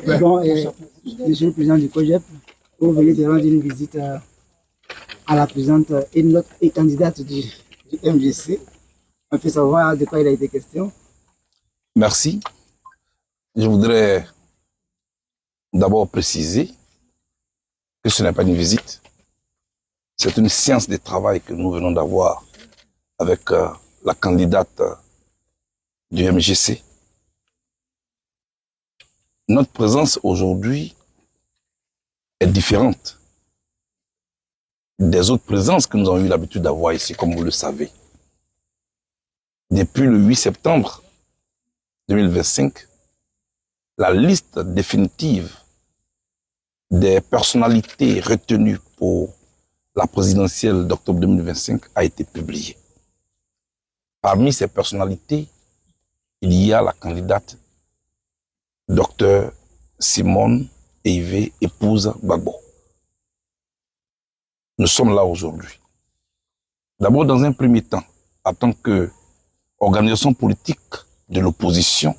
Bon, Monsieur le Président du COJEP, vous venez de rendre une visite à la présidente et notre candidate du MJC. On peut savoir de quoi il a été question. Merci. Je voudrais d'abord préciser que ce n'est pas une visite. C'est une séance de travail que nous venons d'avoir avec la candidate du MJC. Notre présence aujourd'hui est différente des autres présences que nous avons eu l'habitude d'avoir ici, comme vous le savez. Depuis le 8 septembre 2025, la liste définitive des personnalités retenues pour la présidentielle d'octobre 2025 a été publiée. Parmi ces personnalités, il y a la candidate Dr Simone Eivé, épouse Gbagbo. Nous sommes là aujourd'hui. D'abord, dans un premier temps, en tant qu'organisation politique de l'opposition,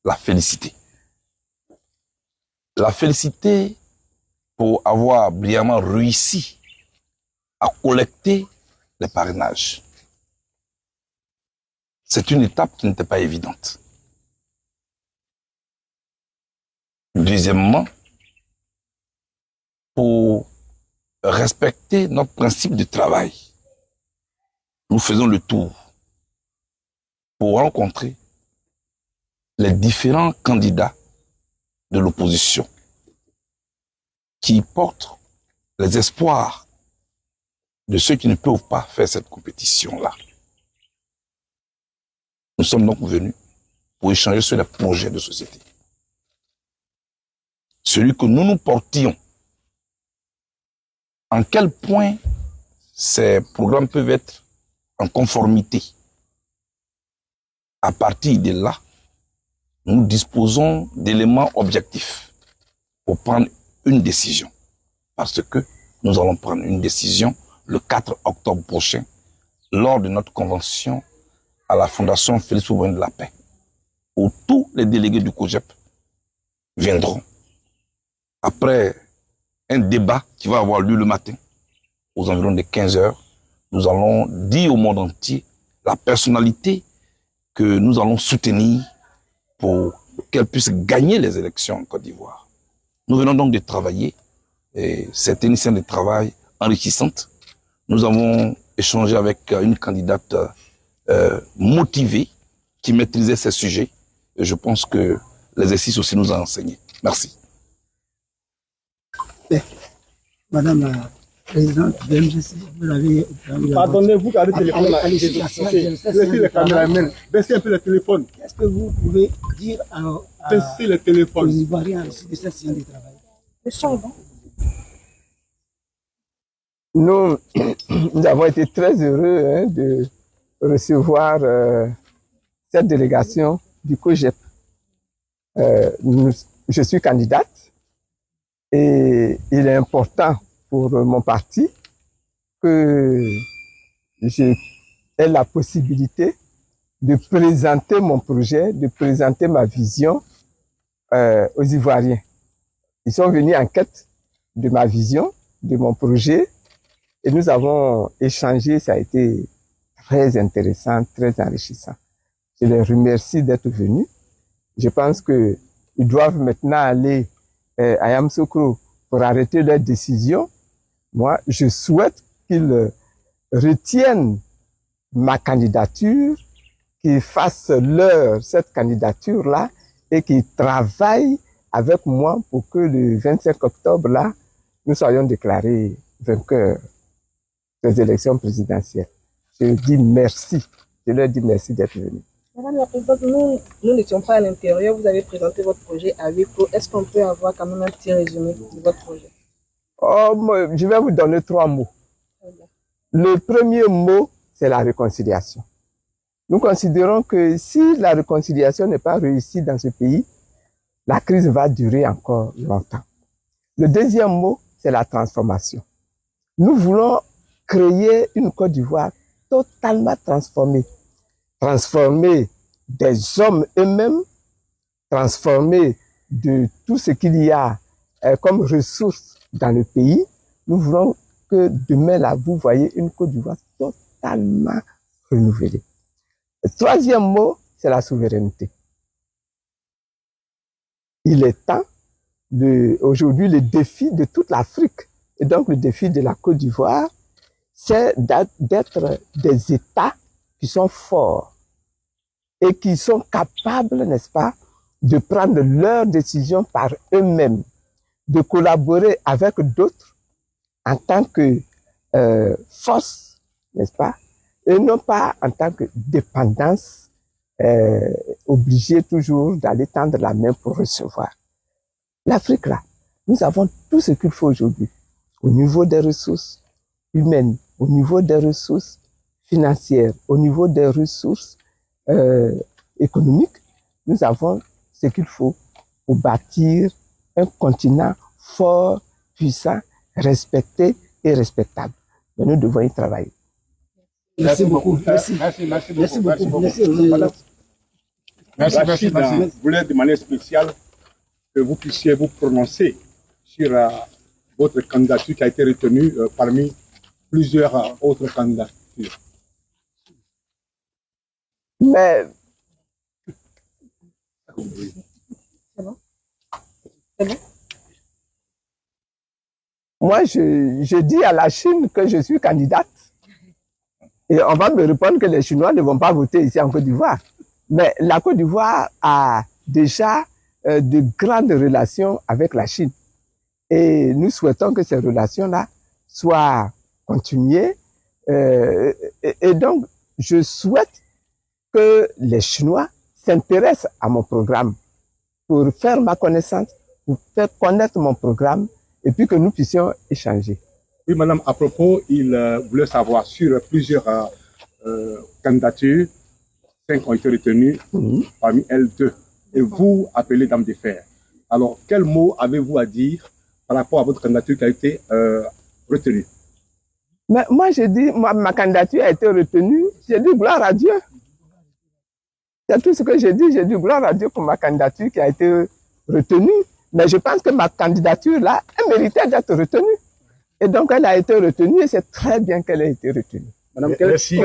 la féliciter. La féliciter pour avoir brillamment réussi à collecter les parrainages. C'est une étape qui n'était pas évidente. Deuxièmement, pour respecter notre principe de travail, nous faisons le tour pour rencontrer les différents candidats de l'opposition qui portent les espoirs de ceux qui ne peuvent pas faire cette compétition-là. Nous sommes donc venus pour échanger sur les projets de société. Celui que nous portions, en quel point ces programmes peuvent être en conformité. À partir de là, nous disposons d'éléments objectifs pour prendre une décision. Parce que nous allons prendre une décision le 4 octobre prochain, lors de notre convention à la Fondation Félix Houphouët-Boigny de la Paix, où tous les délégués du COJEP viendront. Après un débat qui va avoir lieu le matin, aux environs de 15 heures, nous allons dire au monde entier la personnalité que nous allons soutenir pour qu'elle puisse gagner les élections en Côte d'Ivoire. Nous venons donc de travailler, et c'est une séance de travail enrichissante. Nous avons échangé avec une candidate motivée qui maîtrisait ces sujets, et je pense que l'exercice aussi nous a enseigné. Merci. Madame la présidente du MJC, vous l'avez... Pardonnez-vous, gardez le téléphone là. Laissez les caméramans. Baissez un peu le téléphone. Qu'est-ce que vous pouvez dire Baissez le téléphone. aux Ivoiriens de cette séance de travail? Le son est bon. Nous avons été très heureux de recevoir cette délégation du COJEP. Je suis candidate et il est important pour mon parti que j'ai la possibilité de présenter mon projet, de présenter ma vision aux Ivoiriens. Ils sont venus en quête de ma vision, de mon projet, et nous avons échangé. Ça a été très intéressant, très enrichissant. Je les remercie d'être venus. Je pense qu'ils doivent maintenant aller à Yamoussoukro pour arrêter leur décision. Moi, je souhaite qu'ils retiennent ma candidature, qu'ils fassent cette candidature-là et qu'ils travaillent avec moi pour que le 25 octobre, là, nous soyons déclarés vainqueurs des élections présidentielles. Je dis merci. Je leur dis merci d'être venus. Madame la Présidente, nous n'étions pas à l'intérieur. Vous avez présenté votre projet à huis clos. Est-ce qu'on peut avoir quand même un petit résumé de votre projet? Je vais vous donner 3 mots. Le premier mot, c'est la réconciliation. Nous considérons que si la réconciliation n'est pas réussie dans ce pays, la crise va durer encore longtemps. Le deuxième mot, c'est la transformation. Nous voulons créer une Côte d'Ivoire totalement transformée. Transformer des hommes eux-mêmes, transformer de tout ce qu'il y a comme ressources dans le pays, nous voulons que demain, là, vous voyez une Côte d'Ivoire totalement renouvelée. Le troisième mot, c'est la souveraineté. Il est temps, aujourd'hui, le défi de toute l'Afrique, et donc le défi de la Côte d'Ivoire, c'est d'être des États qui sont forts et qui sont capables, n'est-ce pas, de prendre leurs décisions par eux-mêmes, de collaborer avec d'autres en tant que force, n'est-ce pas, et non pas en tant que dépendance, obligée toujours d'aller tendre la main pour recevoir. L'Afrique, là, nous avons tout ce qu'il faut aujourd'hui, au niveau des ressources humaines, au niveau des ressources financières, au niveau des ressources économiques, nous avons ce qu'il faut pour bâtir un continent fort, puissant, respecté et respectable. Mais nous devons y travailler. Merci beaucoup. Merci. Merci beaucoup. Merci. Je voulais de manière spéciale que vous puissiez vous prononcer sur votre candidature qui a été retenue parmi plusieurs autres candidatures. Mais C'est bon? C'est bon? moi, je dis à la Chine que je suis candidate. Et on va me répondre que les Chinois ne vont pas voter ici en Côte d'Ivoire. Mais la Côte d'Ivoire a déjà de grandes relations avec la Chine. Et nous souhaitons que ces relations-là soient continuées. Et donc, je souhaite que les Chinois s'intéressent à mon programme pour faire ma connaissance, pour faire connaître mon programme et puis que nous puissions échanger. Oui, madame, à propos, il voulait savoir sur plusieurs candidatures, 5 ont été retenues, parmi elles 2. Et vous appelez dame de fer. Alors, quel mot avez-vous à dire par rapport à votre candidature qui a été retenue? Mais moi, j'ai dit, ma candidature a été retenue, j'ai dit gloire à Dieu. C'est tout ce que j'ai dit gloire à Dieu pour ma candidature qui a été retenue. Mais je pense que ma candidature, là, elle méritait d'être retenue. Et donc, elle a été retenue et c'est très bien qu'elle ait été retenue. Madame, merci.